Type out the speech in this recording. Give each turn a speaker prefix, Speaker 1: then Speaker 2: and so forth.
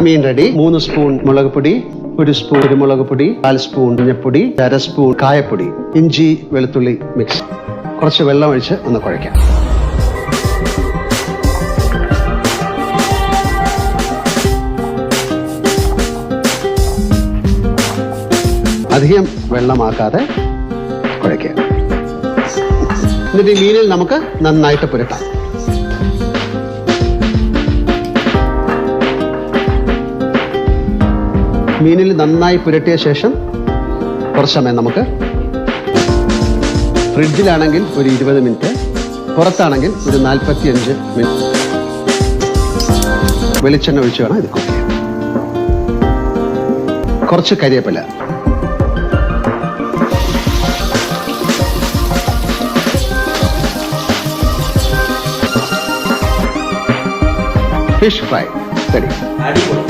Speaker 1: മീൻ ready. 3 spoon മുളക് പൊടി, 1 spoon കുരുമുളക് പൊടി, 4 സ്പൂൺ മഞ്ഞപ്പൊടി, 1/2 സ്പൂൺ കായപ്പൊടി, ഇഞ്ചി വെളുത്തുള്ളി മിക്സ്. കുറച്ച് വെള്ളം ഒഴിച്ച് ഒന്ന് കുഴയ്ക്കാം. അധികം വെള്ളമാക്കാതെ കുഴയ്ക്കുക. എന്നിട്ട് ഈ മീനിൽ നമുക്ക് നന്നായിട്ട് പുരട്ടാം. മീനിൽ നന്നായി പുരട്ടിയ ശേഷം കുറച്ച് സമയം നമുക്ക് ഫ്രിഡ്ജിലാണെങ്കിൽ ഒരു 20 മിനിറ്റ്, പുറത്താണെങ്കിൽ ഒരു 45 മിനിറ്റ് വെളിച്ചെണ്ണ ഒഴിച്ച് വേണം ഇത് കുക്ക് ചെയ്യാൻ. കുറച്ച് കരിവേപ്പില, ഫിഷ് ഫ്രൈ റെഡി.